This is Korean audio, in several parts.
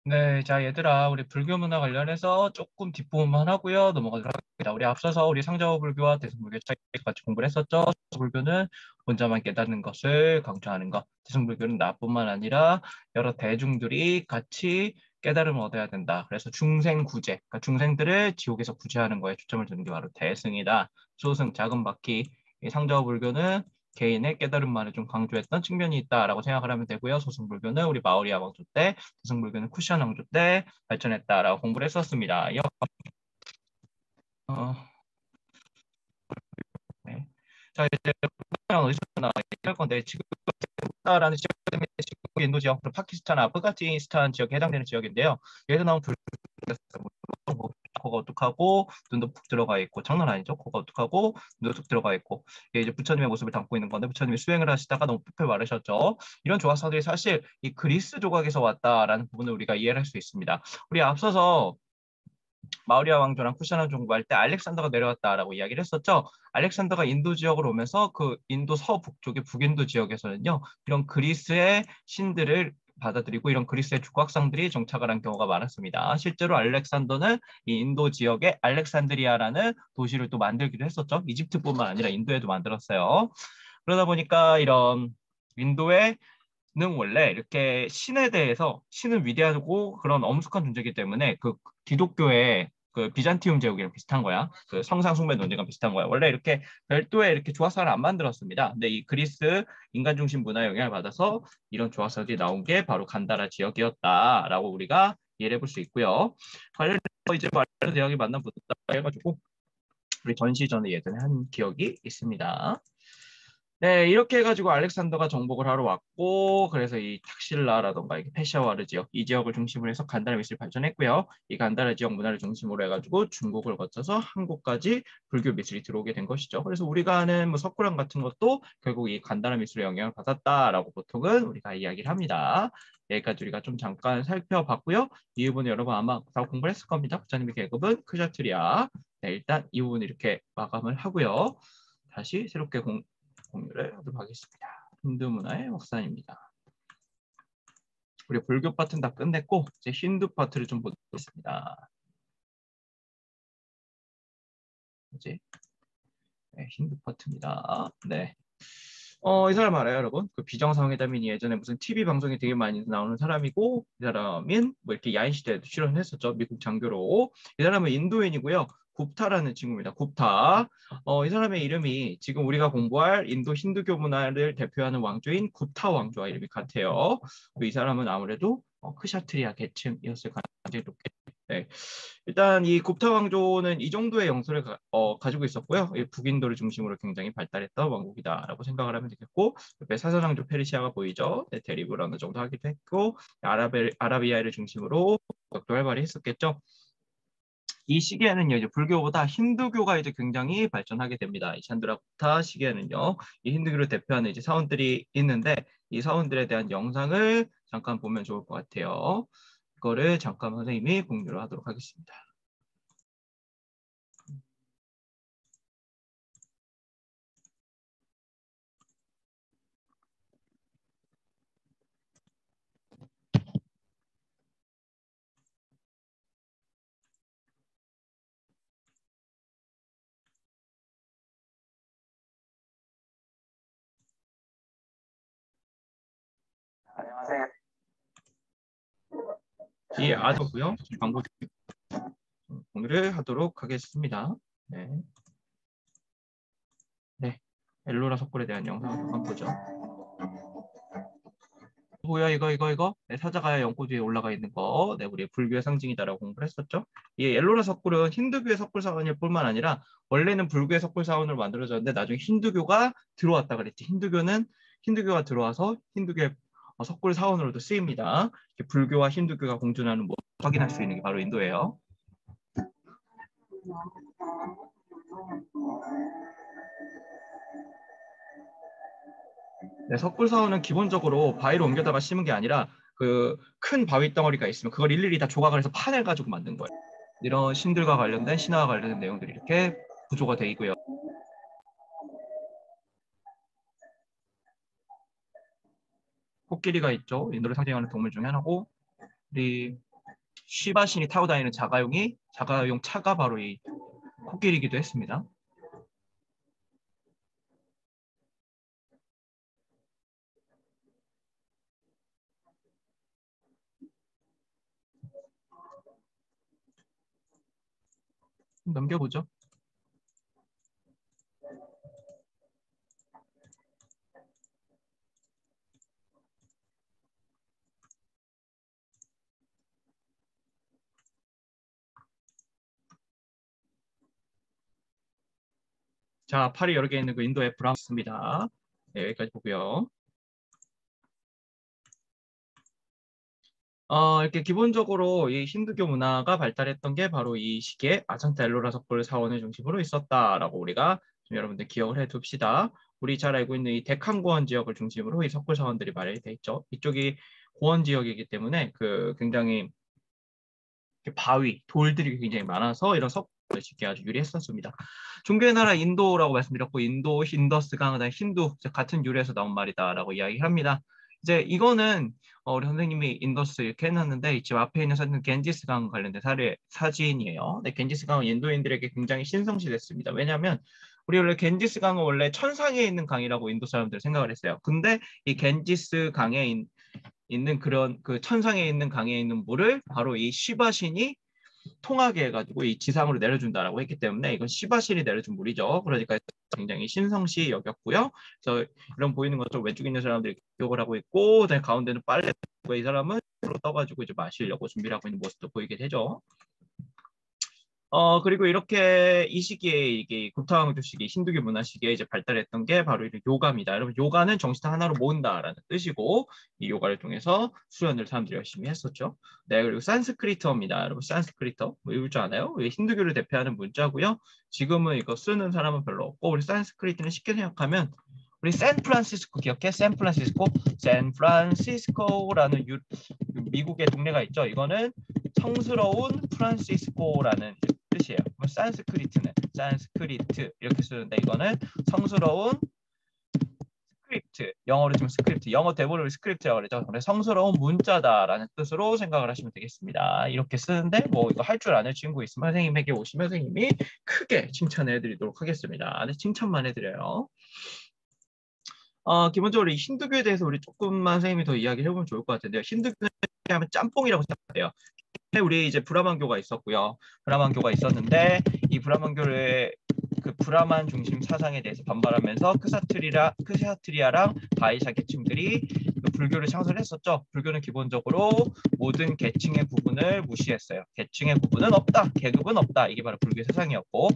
네, 자, 얘들아, 우리 불교 문화 관련해서 조금 뒷부분만 하고요. 넘어가도록 하겠습니다. 우리 앞서서 우리 상자와 불교와 대승불교 차이 같이 공부를 했었죠. 불교는 혼자만 깨닫는 것을 강조하는 것. 대승불교는 나뿐만 아니라 여러 대중들이 같이 깨달음을 얻어야 된다. 그래서 중생구제, 그러니까 중생들을 지옥에서 구제하는 거에 초점을 두는 게 바로 대승이다. 소승, 작은 바퀴. 이 상자와 불교는 개인의 깨달음만을 좀 강조했던 측면이 있다라고 생각을 하면 되고요. 소승불교는 우리 마우리아 왕조 때, 대승불교는 쿠션 왕조 때 발전했다라고 공부를 했었습니다. 어, 네. 자, 이제 어디서 나할 건데 지금 라는 지역 때문에 지금 인도 지역, 파키스탄, 아프가니스탄 지역에 해당되는 지역인데요. 여기서 나온 코가 어떡하고 눈도 푹 들어가 있고 장난 아니죠? 코가 어떡하고 눈도 푹 들어가 있고 이게 이제 부처님의 모습을 담고 있는 건데 부처님이 수행을 하시다가 너무 뿔뿔 마르셨죠. 이런 조각상들이 사실 이 그리스 조각에서 왔다라는 부분을 우리가 이해를 할 수 있습니다. 우리 앞서서 마우리아 왕조랑 쿠샤나 종구할 때 알렉산더가 내려왔다라고 이야기를 했었죠. 알렉산더가 인도 지역으로 오면서 그 인도 서북쪽의 북인도 지역에서는요, 이런 그리스의 신들을 받아들이고 이런 그리스의 조각상들이 정착을 한 경우가 많았습니다. 실제로 알렉산더는 이 인도 지역에 알렉산드리아라는 도시를 또 만들기도 했었죠. 이집트뿐만 아니라 인도에도 만들었어요. 그러다 보니까 이런 인도의 는 원래 이렇게 신에 대해서 신은 위대하고 그런 엄숙한 존재이기 때문에 그 기독교의 그 비잔티움 제국이랑 비슷한 거야. 그 성상 숭배 논리가 비슷한 거야. 원래 이렇게 별도의 이렇게 조화사를 안 만들었습니다. 근데 이 그리스 인간 중심 문화 영향을 받아서 이런 조화사들이 나온 게 바로 간다라 지역이었다라고 우리가 이해를 해볼 수 있고요. 관련해서 이제 말레 대학이 만난 부터 해가지고 우리 전시전을 예전에 한 기억이 있습니다. 네, 이렇게 해가지고 알렉산더가 정복을 하러 왔고, 그래서 이 탁실라라던가 이 페샤와르 지역, 이 지역을 중심으로 해서 간다라 미술이 발전했고요. 이 간다라 지역 문화를 중심으로 해가지고 중국을 거쳐서 한국까지 불교 미술이 들어오게 된 것이죠. 그래서 우리가 아는 뭐 석굴암 같은 것도 결국 이 간다라 미술의 영향을 받았다라고 보통은 우리가 이야기를 합니다. 여기까지 우리가 좀 잠깐 살펴봤고요. 이 부분은 여러분 아마 다 공부를 했을 겁니다. 부처님의 계급은 크샤트리아. 네, 일단 이 부분 이렇게 마감을 하고요. 다시 새롭게 공유를 하도록 하겠습니다. 힌두 문화의 확산입니다. 우리 불교 파트는 다 끝냈고 이제 힌두 파트를 좀 보겠습니다. 이제 네, 힌두 파트입니다. 네. 이 사람 알아요, 여러분? 그 비정상회담인이 예전에 무슨 TV 방송에 되게 많이 나오는 사람이고, 이 사람은 뭐 이렇게 야인 시대에도 출연했었죠. 미국 장교로. 이 사람은 인도인이고요. 굽타라는 친구입니다. 굽타. 이 사람의 이름이 지금 우리가 공부할 인도 힌두교 문화를 대표하는 왕조인 굽타 왕조와 이름이 같아요. 이 사람은 아무래도 크샤트리아 계층이었을 가능성이 높겠죠. 네. 일단 이 굽타 왕조는 이 정도의 영토를 가지고 있었고요. 이 북인도를 중심으로 굉장히 발달했던 왕국이다라고 생각을 하면 되겠고, 옆에 사사왕조 페르시아가 보이죠. 네, 대립을 어느 정도 하기도 했고, 아라비아를 중심으로 격도 활발히 했었겠죠. 이 시기에는요, 이제 불교보다 힌두교가 이제 굉장히 발전하게 됩니다. 이 샨드라구타 시기에는요, 이 힌두교를 대표하는 이제 사원들이 있는데, 이 사원들에 대한 영상을 잠깐 보면 좋을 것 같아요. 이거를 잠깐 선생님이 공유를 하도록 하겠습니다. 이 아더고요. 광고 공유를 하도록 하겠습니다. 네, 네. 엘로라 석굴에 대한 영상을 잠깐 보죠. 뭐야 이거 네, 사자가야 연꽃 위에 올라가 있는 거 네, 우리 불교의 상징이다라고 공부를 했었죠. 이 엘로라 석굴은 힌두교의 석굴 사원일 뿐만 아니라 원래는 불교의 석굴 사원으로 만들어졌는데 나중에 힌두교가 들어왔다 그랬지. 힌두교가 들어와서 힌두교의 석굴 사원으로도 쓰입니다. 불교와 힌두교가 공존하는 뭐 확인할 수 있는 게 바로 인도예요. 네, 석굴사원은 기본적으로 바위로 옮겨다가 심은 게 아니라 그 큰 바위 덩어리가 있으면 그걸 일일이 다 조각을 해서 판을 가지고 만든 거예요. 이런 신들과 관련된 신화와 관련된 내용들이 이렇게 구조가 되어 있고요. 코끼리가 있죠. 인도를 상징하는 동물 중에 하나고 우리 시바 신이 타고 다니는 자가용 차가 바로 이 코끼리이기도 했습니다. 넘겨보죠. 자, 팔이 여러 개 있는 그 인도의 브라운 있습니다. 네, 여기까지 보고요. 이렇게 기본적으로 이 힌두교 문화가 발달했던 게 바로 이 시기에 아잔타 엘로라 석굴 사원을 중심으로 있었다라고 우리가 좀 여러분들 기억을 해둡시다. 우리 잘 알고 있는 이 데칸 고원 지역을 중심으로 이 석굴 사원들이 마련이 돼 있죠. 이쪽이 고원 지역이기 때문에 그 굉장히 바위, 돌들이 굉장히 많아서 이런 석굴을 짓기 아주 유리했었습니다. 종교의 나라 인도라고 말씀드렸고 인도, 힌더스강, 그다음에 힌두 같은 유래에서 나온 말이다라고 이야기합니다. 이제 이거는 우리 선생님이 인더스 이렇게 해놨는데 지금 앞에 있는 사진은 겐지스강 관련된 사진이에요. 네, 겐지스강은 인도인들에게 굉장히 신성시됐습니다. 왜냐하면 우리 원래 겐지스강은 원래 천상에 있는 강이라고 인도 사람들 생각을 했어요. 근데 이 겐지스강에 있는 그런 그 천상에 있는 강에 있는 물을 바로 이 시바신이 통하게 해가지고 이 지상으로 내려준다라고 했기 때문에 이건 시바신이 내려준 물이죠. 그러니까 굉장히 신성시 여겼고요. 그래서 이런 보이는 것처럼 왼쪽에 있는 사람들이 기억을 하고 있고, 그다음에 가운데는 빨래. 이 사람은 떠가지고 이제 마시려고 준비를 하고 있는 모습도 보이게 되죠. 그리고 이렇게 이 시기에 이게 구타왕조 시기, 힌두교 문화 시기에 이제 발달했던 게 바로 이 요가입니다. 여러분, 요가는 정신 하나로 모은다라는 뜻이고, 이 요가를 통해서 수련을 사람들이 열심히 했었죠. 네, 그리고 산스크리트어입니다. 여러분, 산스크리트어 뭐 읽을 줄 아나요? 힌두교를 대표하는 문자고요. 지금은 이거 쓰는 사람은 별로 없고, 우리 산스크리트는 쉽게 생각하면 우리 샌프란시스코 기억해? 샌프란시스코라는 미국의 동네가 있죠. 이거는 성스러운 프란시스코라는 뜻이에요. 산스크리트 이렇게 쓰는데 이거는 성스러운 스크립트, 영어로 치면 스크립트, 영어 대본을 스크립트라고 그러죠. 성스러운 문자다라는 뜻으로 생각을 하시면 되겠습니다. 이렇게 쓰는데 뭐 이거 할 줄 아는 친구 있으면 선생님에게 오시면 선생님이 크게 칭찬해 드리도록 하겠습니다. 네, 칭찬만 해드려요. 기본적으로 이 힌두교에 대해서 우리 조금만 선생님이 더 이야기를 해보면 좋을 것 같은데요. 힌두교는 하면 짬뽕이라고 생각해요. 우리 이제 브라만교가 있었고요. 브라만교가 있었는데 이 브라만교를 그 브라만 중심 사상에 대해서 반발하면서 크샤트리아랑 바이샤 계층들이 그 불교를 창설했었죠. 불교는 기본적으로 모든 계층의 구분을 무시했어요. 계층의 구분은 없다, 계급은 없다. 이게 바로 불교의 사상이었고,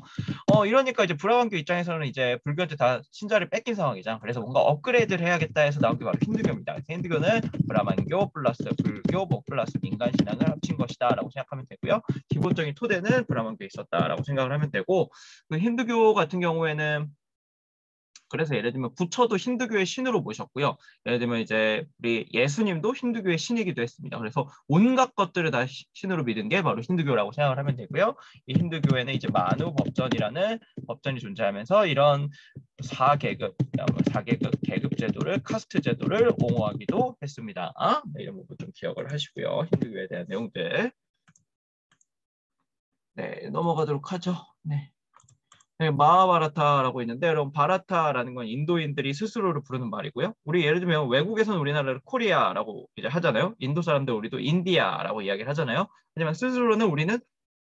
이러니까 이제 브라만교 입장에서는 이제 불교한테 다 신자를 뺏긴 상황이죠. 그래서 뭔가 업그레이드를 해야겠다 해서 나온 게 바로 힌두교입니다. 힌두교는 브라만교 플러스 불교 플러스 민간 신앙을 합친 것이다라고 생각하면 되고요. 기본적인 토대는 브라만교에 있었다라고 생각을 하면 되고, 그 힌두교 같은 경우에는 그래서 예를 들면 부처도 힌두교의 신으로 모셨고요. 예를 들면 이제 우리 예수님도 힌두교의 신이기도 했습니다. 그래서 온갖 것들을 다 신으로 믿은 게 바로 힌두교라고 생각을 하면 되고요. 이 힌두교에는 이제 만우 법전이라는 법전이 존재하면서 이런 계급 제도를 카스트 제도를 옹호하기도 했습니다. 네, 이런 부분 좀 기억을 하시고요. 힌두교에 대한 내용들. 네, 넘어가도록 하죠. 네. 네, 마하바라타라고 있는데 여러분 바라타라는 건 인도인들이 스스로를 부르는 말이고요. 우리 예를 들면 외국에서는 우리나라를 코리아라고 이제 하잖아요. 인도 사람들 우리도 인디아라고 이야기를 하잖아요. 하지만 스스로는 우리는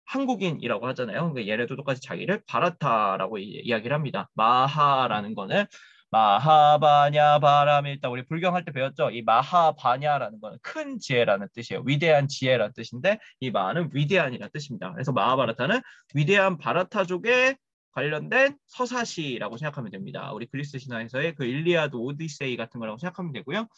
한국인이라고 하잖아요. 그러니까 얘네도 똑같이 자기를 바라타라고 이야기를 합니다. 마하라는 거는 마하바냐 바람일다. 우리 불경할 때 배웠죠. 이 마하바냐라는 거는 큰 지혜라는 뜻이에요. 위대한 지혜라는 뜻인데 이 마는 위대한이라는 뜻입니다. 그래서 마하바라타는 위대한 바라타족의 관련된 서사시라고 생각하면 됩니다. 우리 그리스 신화에서의 그 일리아드 오디세이 같은 거라고 생각하면 되고요.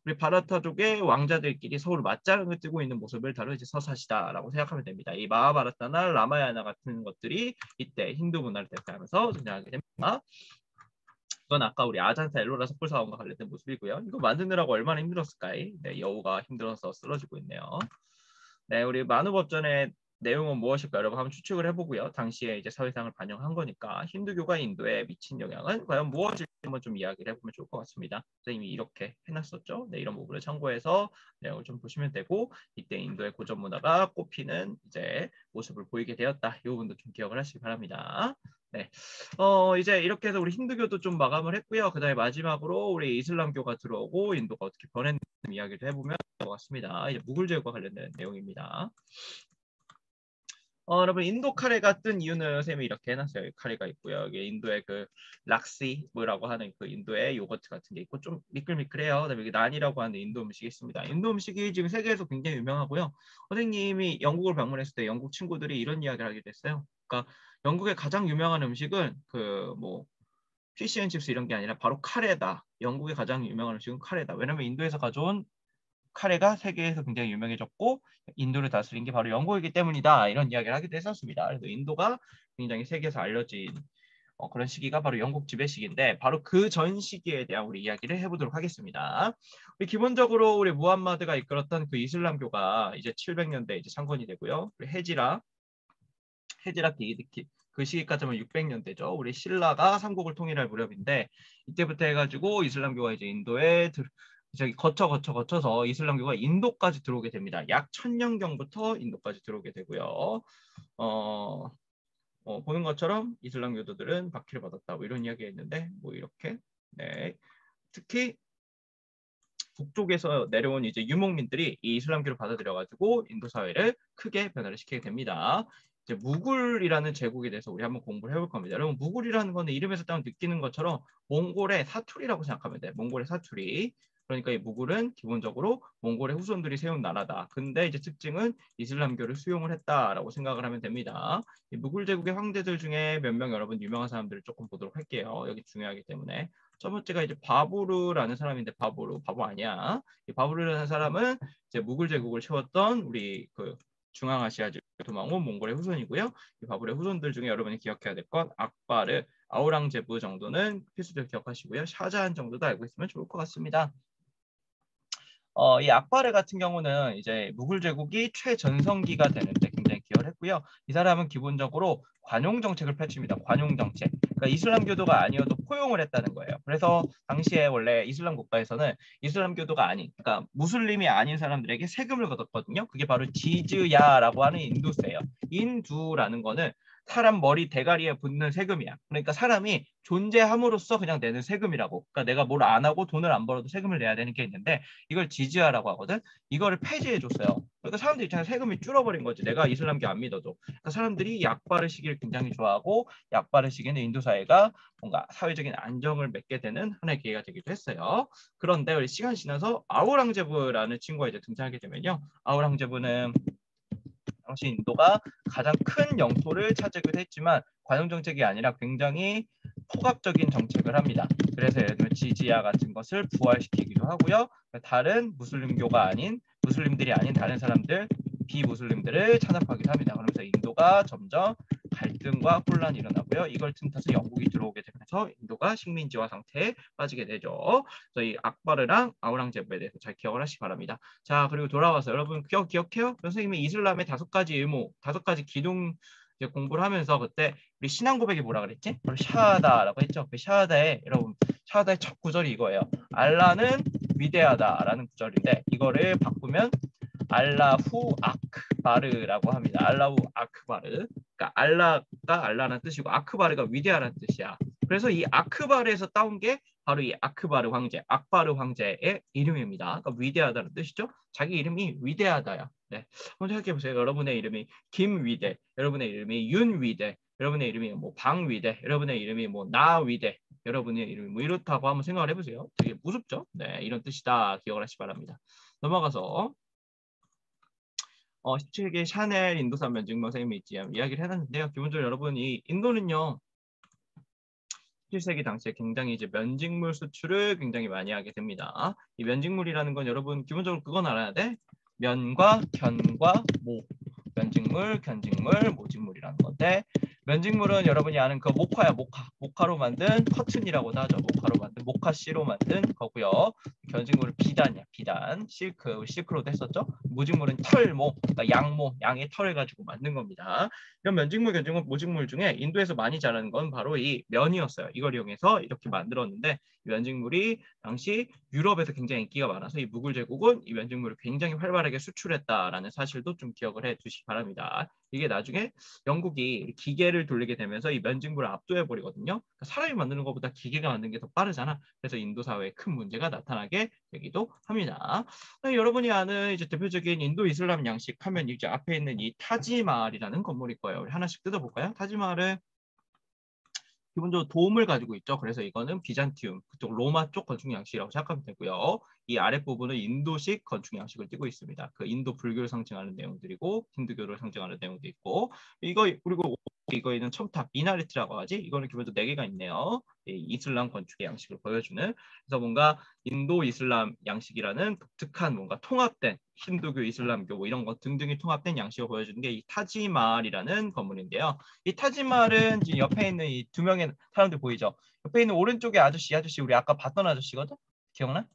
우리 바라타족의 왕자들끼리 서로 맞자랑을 뜨고 있는 모습을 다룬 이제 서사시다라고 생각하면 됩니다. 이 마하바라타나 라마야나 같은 것들이 이때 힌두 문화를 대표하면서 등장하게 됩니다. 이건 아까 우리 아잔타 엘로라 석불 사원과 관련된 모습이고요. 이거 만드느라고 얼마나 힘들었을까요? 네, 여우가 힘들어서 쓰러지고 있네요. 네, 우리 만우법전에 내용은 무엇일까 여러분 한번 추측을 해보고요. 당시에 이제 사회상을 반영한 거니까 힌두교가 인도에 미친 영향은 과연 무엇일지 한번 좀 이야기를 해보면 좋을 것 같습니다. 선생님이 이렇게 해놨었죠. 네, 이런 부분을 참고해서 내용을 좀 보시면 되고 이때 인도의 고전 문화가 꽃피는 이제 모습을 보이게 되었다. 이 부분도 좀 기억을 하시기 바랍니다. 네, 이제 이렇게 해서 우리 힌두교도 좀 마감을 했고요. 그다음에 마지막으로 우리 이슬람교가 들어오고 인도가 어떻게 변했는지 이야기를 해보면 될 것 같습니다. 이제 무굴 제국과 관련된 내용입니다. 여러분 인도 카레가 뜬 이유는 선생님이 이렇게 해놨어요. 카레가 있고요. 여기 인도의 그 락시 뭐라고 하는 그 인도의 요거트 같은 게 있고 좀 미끌미끌해요. 그다음에 여기 난이라고 하는 인도 음식이 있습니다. 인도 음식이 지금 세계에서 굉장히 유명하고요. 선생님이 영국을 방문했을 때 영국 친구들이 이런 이야기를 하게 됐어요. 그러니까 영국의 가장 유명한 음식은 그 뭐 피시앤칩스 이런 게 아니라 바로 카레다. 영국의 가장 유명한 음식은 카레다. 왜냐면 인도에서 가져온 카레가 세계에서 굉장히 유명해졌고 인도를 다스린 게 바로 영국이기 때문이다. 이런 이야기를 하기도 했었습니다. 그래서 인도가 굉장히 세계에서 알려진 그런 시기가 바로 영국 지배 시기인데 바로 그 전 시기에 대한 우리 이야기를 해보도록 하겠습니다. 우리 기본적으로 우리 무함마드가 이끌었던 그 이슬람교가 이제 700년대 이제 창건이 되고요. 우리 헤지라 그 시기까지 하면 600년대죠. 우리 신라가 삼국을 통일할 무렵인데 이때부터 해가지고 이슬람교가 이제 인도에 저기 거쳐서 이슬람교가 인도까지 들어오게 됩니다. 약 1000년경부터 인도까지 들어오게 되고요. 보는 것처럼 이슬람 교도들은 박해를 받았다. 뭐 이런 이야기가 있는데 뭐 이렇게 네. 특히 북쪽에서 내려온 이제 유목민들이 이 이슬람교를 받아들여가지고 인도 사회를 크게 변화를 시키게 됩니다. 이제 무굴이라는 제국에 대해서 우리 한번 공부를 해볼 겁니다. 여러분 무굴이라는 거는 이름에서 딱 느끼는 것처럼 몽골의 사투리라고 생각하면 돼요. 몽골의 사투리. 그러니까 이 무굴은 기본적으로 몽골의 후손들이 세운 나라다. 근데 이제 특징은 이슬람교를 수용을 했다라고 생각을 하면 됩니다. 이 무굴 제국의 황제들 중에 몇 명 여러분 유명한 사람들을 조금 보도록 할게요. 여기 중요하기 때문에. 첫 번째가 이제 바부르라는 사람인데 바보 아니야. 이 바부르라는 사람은 이제 무굴 제국을 채웠던 우리 그 중앙아시아 도망 온 몽골의 후손이고요. 이 바부르의 후손들 중에 여러분이 기억해야 될 건 악바르, 아우랑제부 정도는 필수적으로 기억하시고요. 샤자한 정도도 알고 있으면 좋을 것 같습니다. 이 악바르 같은 경우는 이제 무굴 제국이 최전성기가 되는데 굉장히 기여를 했고요. 이 사람은 기본적으로 관용 정책을 펼칩니다. 관용 정책. 그러니까 이슬람 교도가 아니어도 포용을 했다는 거예요. 그래서 당시에 원래 이슬람 국가에서는 이슬람 교도가 아닌, 그러니까 무슬림이 아닌 사람들에게 세금을 걷었거든요. 그게 바로 지즈야라고 하는 인두세예요. 인두라는 거는 사람 머리 대가리에 붙는 세금이야. 그러니까 사람이 존재함으로써 그냥 내는 세금이라고. 그러니까 내가 뭘 안 하고 돈을 안 벌어도 세금을 내야 되는 게 있는데 이걸 지지하라고 하거든. 이거를 폐지해 줬어요. 그러니까 사람들 입장에서 세금이 줄어버린 거지. 내가 이슬람교 안 믿어도. 그러니까 사람들이 약바르 시기를 굉장히 좋아하고 약바르 시기는 인도 사회가 뭔가 사회적인 안정을 맺게 되는 하나의 계기가 되기도 했어요. 그런데 우리 시간 지나서 아우랑제부라는 친구가 이제 등장하게 되면요. 아우랑제부는 당시 인도가 가장 큰 영토를 차지하기도 했지만 관용 정책이 아니라 굉장히 폭압적인 정책을 합니다. 그래서 예를 들면 지지야 같은 것을 부활시키기도 하고요. 다른 무슬림들이 아닌 다른 사람들, 비무슬림들을 찬압하기도 합니다. 그러면서 인도가 점점 갈등과 혼란이 일어나고요. 이걸 틈타서 영국이 들어오게 되면서 인도가 식민지화 상태에 빠지게 되죠. 그래서 이 악바르랑 아우랑제부에 대해서 잘 기억을 하시기 바랍니다. 자, 그리고 돌아와서 여러분 기억해요? 선생님이 이슬람의 5가지 의무, 5가지 기둥 공부를 하면서 그때 우리 신앙 고백이 뭐라 그랬지? 바로 샤하다라고 했죠. 그 샤하다의 여러분 샤하다의 첫 구절이 이거예요. 알라는 위대하다라는 구절인데 이거를 바꾸면 알라후 아크바르라고 합니다. 알라후 아크바르. 그러니까 알라가 알라라는 뜻이고 아크바르가 위대하라는 뜻이야. 그래서 이 아크바르에서 따온 게 바로 이 아크바르 황제, 악바르 황제의 이름입니다. 그러니까 위대하다는 뜻이죠. 자기 이름이 위대하다야. 네. 한번 생각해 보세요. 여러분의 이름이 김위대, 여러분의 이름이 윤위대, 여러분의 이름이 뭐 방위대, 여러분의 이름이 뭐 나위대, 여러분의 이름이 뭐 이렇다고 한번 생각을 해보세요. 되게 무섭죠? 네, 이런 뜻이다. 기억을 하시기 바랍니다. 넘어가서 17세기 샤넬 인도산 면직모 선생님이 이야기를 해놨는데요. 기본적으로 여러분 이 인도는요. 17세기 당시에 굉장히 이제 면직물 수출을 굉장히 많이 하게 됩니다. 이 면직물이라는 건 여러분 기본적으로 그건 알아야 돼. 면과 견과 모. 면직물, 견직물, 모직물이라는 건데 면직물은 여러분이 아는 그 모카야 모카로 만든 커튼이라고도 하죠. 모카로 만든 모카씨로 만든 거고요. 견직물은 비단이야. 비단. 실크, 실크로도 했었죠. 모직물은 털모, 그러니까 양모, 양의 털을 가지고 만든 겁니다. 이런 면직물, 견직물, 모직물 중에 인도에서 많이 자라는 건 바로 이 면이었어요. 이걸 이용해서 이렇게 만들었는데 이 면직물이 당시 유럽에서 굉장히 인기가 많아서 이 무굴 제국은 이 면직물을 굉장히 활발하게 수출했다라는 사실도 좀 기억을 해두시기 바랍니다. 이게 나중에 영국이 기계를 돌리게 되면서 이 면직물을 압도해 버리거든요. 그러니까 사람이 만드는 것보다 기계가 만드는 게 더 빠르잖아. 그래서 인도 사회에 큰 문제가 나타나게 되기도 합니다. 여러분이 아는 이제 대표적인 인도 이슬람 양식 하면 이제 앞에 있는 이 타지마할이라는 건물일 거예요. 우리 하나씩 뜯어볼까요? 타지마할은 기본적으로 돔을 가지고 있죠. 그래서 이거는 비잔티움, 그쪽 로마 쪽 건축 양식이라고 생각하면 되고요. 이 아랫부분은 인도식 건축 양식을 띠고 있습니다. 그 인도 불교를 상징하는 내용들이고 힌두교를 상징하는 내용도 있고 이거 그리고 이거 있는 첨탑 미나레트라고 하지. 이거는 기본적으로 4개가 있네요. 이슬람 건축의 양식을 보여주는. 그래서 뭔가 인도 이슬람 양식이라는 독특한 뭔가 통합된 힌두교, 이슬람교 뭐 이런 것 등등이 통합된 양식을 보여주는 게 이 타지마할이라는 건물인데요. 이 타지마할은 지금 옆에 있는 이 2명의 사람들 보이죠? 옆에 있는 오른쪽에 아저씨, 이 아저씨 우리 아까 봤던 아저씨거든? 기억나?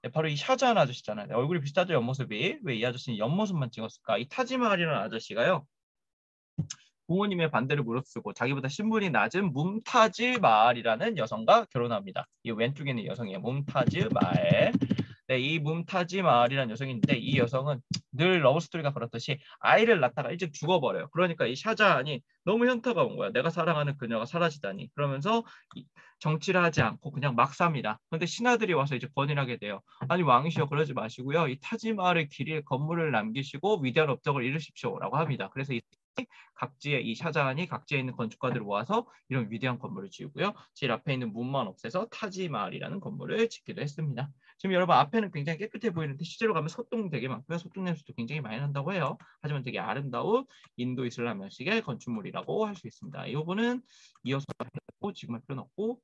네, 바로 이 샤자한 아저씨잖아요. 얼굴이 비슷하죠, 옆모습이. 왜 이 아저씨는 옆모습만 찍었을까? 이 타지마할이라는 아저씨가요. 부모님의 반대를 무릅쓰고 자기보다 신분이 낮은 뭄타즈 마할이라는 여성과 결혼합니다. 이 왼쪽에 있는 여성이에요. 뭄타즈 마할. 네, 이 뭄타즈 마할이라는 여성이 있는데 이 여성은 늘 러브스토리가 그렇듯이 아이를 낳다가 일찍 죽어버려요. 그러니까 이 샤자한이 너무 현타가 온 거야. 내가 사랑하는 그녀가 사라지다니. 그러면서 정치를 하지 않고 그냥 막 삽니다. 그런데 신하들이 와서 이제 건의를 하게 돼요. 아니 왕이시여 그러지 마시고요. 이 타지마할의 길에 건물을 남기시고 위대한 업적을 이루십시오라고 합니다. 그래서 이 각지에 이 샤자한이 각지에 있는 건축가들을 모아서 이런 위대한 건물을 지으고요. 제일 앞에 있는 문만 없애서 타지마할이라는 건물을 짓기도 했습니다. 지금 여러분 앞에는 굉장히 깨끗해 보이는데 실제로 가면 소똥 되게 많고요. 소똥 냄새도 굉장히 많이 난다고 해요. 하지만 되게 아름다운 인도 이슬람 양식의 건축물이라고 할 수 있습니다. 이 부분은 이어서 했고 지금 할 필요는 없고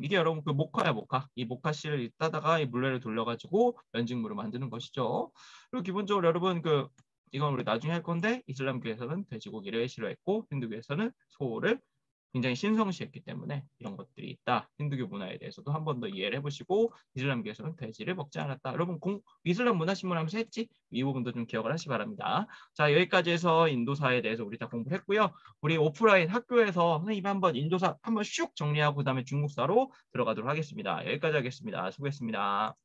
이게 여러분 그 모카야 모카. 이 모카 씨를 따다가 이 물레를 돌려가지고 면직물을 만드는 것이죠. 그리고 기본적으로 여러분 그 이건 우리 나중에 할 건데 이슬람교에서는 돼지고기를 싫어했고 힌두교에서는 소를 굉장히 신성시했기 때문에 이런 것들이 있다. 힌두교 문화에 대해서도 한 번 더 이해를 해보시고 이슬람교에서는 돼지를 먹지 않았다. 여러분 이슬람 문화 신문 하면서 했지? 이 부분도 좀 기억을 하시기 바랍니다. 자 여기까지 해서 인도사에 대해서 우리 다 공부를 했고요. 우리 오프라인 학교에서 선생님이 한번 인도사 한번 슉 정리하고 그다음에 중국사로 들어가도록 하겠습니다. 여기까지 하겠습니다. 수고했습니다.